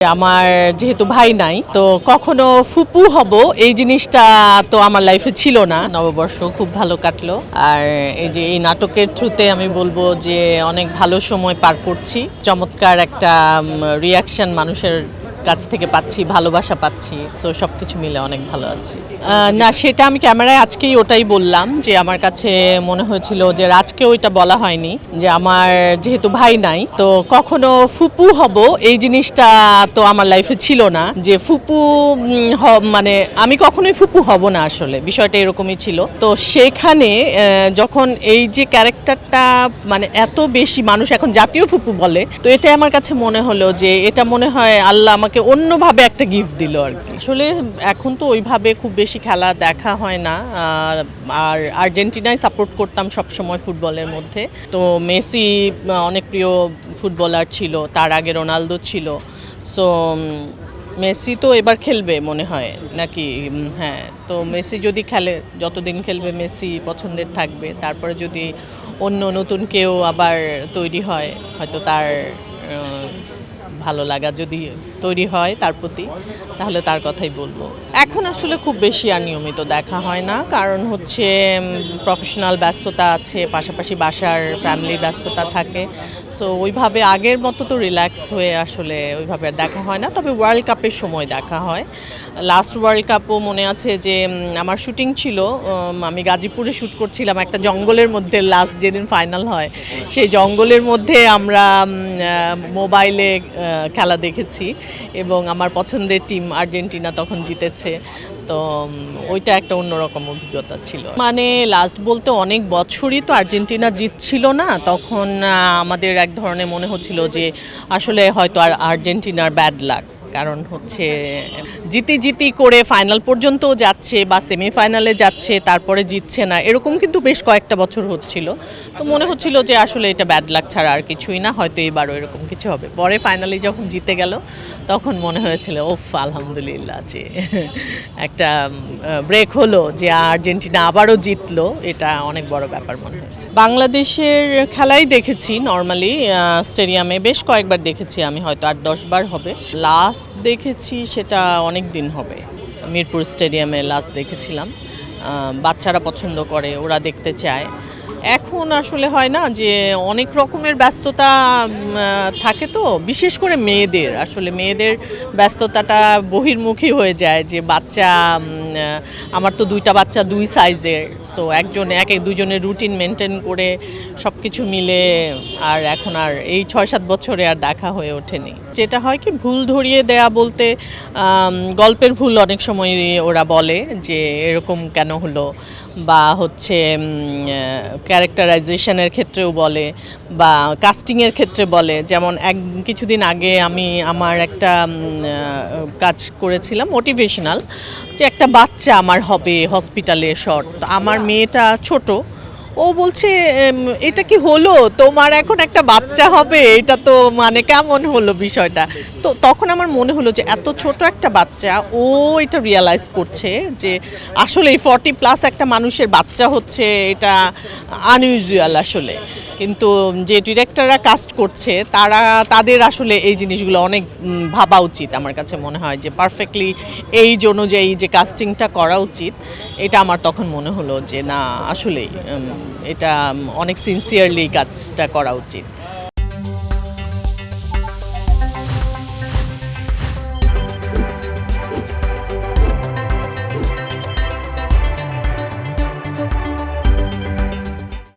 আমার যেহেতু ভাই নাই তো কখনো ফুপু হব এই জিনিসটা তো আমার লাইফে ছিল না। নববর্ষ খুব ভালো কাটলো, আর এই যে এই নাটকের থ্রুতে আমি বলবো যে অনেক ভালো সময় পার করছি। চমৎকার একটা রিয়াকশন মানুষের কাছ থেকে পাচ্ছি, ভালোবাসা পাচ্ছি, তো সবকিছু মিলে অনেক ভালো আছি। না, সেটা আমি ক্যামেরায় আজকেই ওটাই বললাম যে আমার কাছে মনে হয়েছিল যে আজকে ওইটা বলা হয়নি যে আমার যেহেতু ভাই নাই তো কখনো ফুপু হব এই জিনিসটা তো আমার লাইফে ছিল না। যে ফুপু মানে আমি কখনোই ফুপু হব না, আসলে বিষয়টা এরকমই ছিল। তো সেখানে যখন এই যে ক্যারেক্টারটা মানে এত বেশি মানুষ এখন জাতীয় ফুপু বলে, তো এটা আমার কাছে মনে হলো যে এটা মনে হয় আল্লাহ আমাকে অন্যভাবে একটা গিফট দিল আর কি। আসলে এখন তো ওইভাবে খুব বেশি খেলা দেখা হয় না, আর আর্জেন্টিনায় সাপোর্ট করতাম সবসময় ফুটবলের মধ্যে। তো মেসি অনেক প্রিয় ফুটবলার ছিল, তার আগে রোনালদো ছিল। সো মেসি তো এবার খেলবে মনে হয় নাকি? হ্যাঁ, তো মেসি যদি খেলে, যতদিন খেলবে মেসি পছন্দের থাকবে। তারপরে যদি অন্য নতুন কেউ আবার তৈরি হয়, হয়তো তার ভালো লাগা যদি তৈরি হয় তার প্রতি, তাহলে তার কথাই বলবো। এখন আসলে খুব বেশি আর নিয়মিত দেখা হয় না, কারণ হচ্ছে প্রফেশনাল ব্যস্ততা আছে, পাশাপাশি বাসার ফ্যামিলির ব্যস্ততা থাকে। সো ওইভাবে আগের মতো তো রিল্যাক্স হয়ে আসলে ওইভাবে আর দেখা হয় না। তবে ওয়ার্ল্ড কাপের সময় দেখা হয়। লাস্ট ওয়ার্ল্ড কাপও মনে আছে যে আমার শুটিং ছিল, আমি গাজীপুরে শ্যুট করছিলাম একটা জঙ্গলের মধ্যে। লাস্ট যেদিন ফাইনাল হয় সেই জঙ্গলের মধ্যে আমরা মোবাইলে খেলা দেখেছি, এবং আমার পছন্দের টিম আর্জেন্টিনা তখন জিতেছে। তো ওইটা একটা অন্যরকম অভিজ্ঞতা ছিল। মানে লাস্ট বলতে অনেক বছরই তো আর্জেন্টিনা জিতছিল না, তখন আমাদের এক ধরনের মনে হচ্ছিল যে আসলে হয়তো আর আর্জেন্টিনার ব্যাড লাক, কারণ হচ্ছে জিতি করে ফাইনাল পর্যন্তও যাচ্ছে বা সেমিফাইনালে যাচ্ছে, তারপরে জিতছে না, এরকম কিন্তু বেশ কয়েকটা বছর হচ্ছিল। তো মনে হচ্ছিল যে আসলে এটা ব্যাড লাক ছাড়া আর কিছুই না, হয়তো এবারও এরকম কিছু হবে। পরে ফাইনালি যখন জিতে গেল তখন মনে হয়েছিল ওফ আলহামদুলিল্লাহ, যে একটা ব্রেক হলো, যে আর্জেন্টিনা আবারও জিতলো, এটা অনেক বড় ব্যাপার মনে হয়েছে। বাংলাদেশের খেলাই দেখেছি নর্মালি, স্টেডিয়ামে বেশ কয়েকবার দেখেছি আমি, হয়তো 8-10 বার হবে। লাস্ট দেখেছি সেটা অনেক দিন হবে, মিরপুর স্টেডিয়ামে লাস্ট দেখেছিলাম। বাচ্চারা পছন্দ করে, ওরা দেখতে চায়। এখন আসলে হয় না যে অনেক রকমের ব্যস্ততা থাকে, তো বিশেষ করে মেয়েদের, আসলে মেয়েদের ব্যস্ততাটা বহির্মুখী হয়ে যায়। যে বাচ্চা, আমার তো 2টা বাচ্চা 2 সাইজের, সো দুজনের রুটিন মেনটেন করে সব কিছু মিলে আর এখন আর এই 6-7 বছরে আর দেখা হয়ে ওঠেনি। যেটা হয় কি, ভুল ধরিয়ে দেয়া বলতে গল্পের ভুল অনেক সময় ওরা বলে যে এরকম কেন হলো, বা হচ্ছে ক্যারেক্টারাইজেশনের ক্ষেত্রেও বলে, বা কাস্টিংয়ের ক্ষেত্রে বলে। যেমন কিছুদিন আগে আমি আমার একটা কাজ করেছিলাম মোটিভেশনাল, যে একটা বাচ্চা আমার হবে হসপিটালে শর্ট, আমার মেয়েটা ছোট, ও বলছে এটা কি হলো, তোমার এখন একটা বাচ্চা হবে, এটা তো মানে কেমন হলো বিষয়টা। তো তখন আমার মনে হলো যে এত ছোট একটা বাচ্চা, ও এটা রিয়ালাইজ করছে যে আসলে 40+ একটা মানুষের বাচ্চা হচ্ছে, এটা আনইউজুয়াল আসলে। কিন্তু যে ডিরেক্টররা কাস্ট করছে তাদের আসলে এই জিনিসগুলো অনেক ভাবা উচিত। আমার কাছে মনে হয় যে পারফেক্টলি এই অনুযায়ী যে কাস্টিংটা করা উচিত, এটা আমার তখন মনে হলো যে না, আসলেই এটা অনেক সিনসিয়ারলি কাজটা করা উচিত।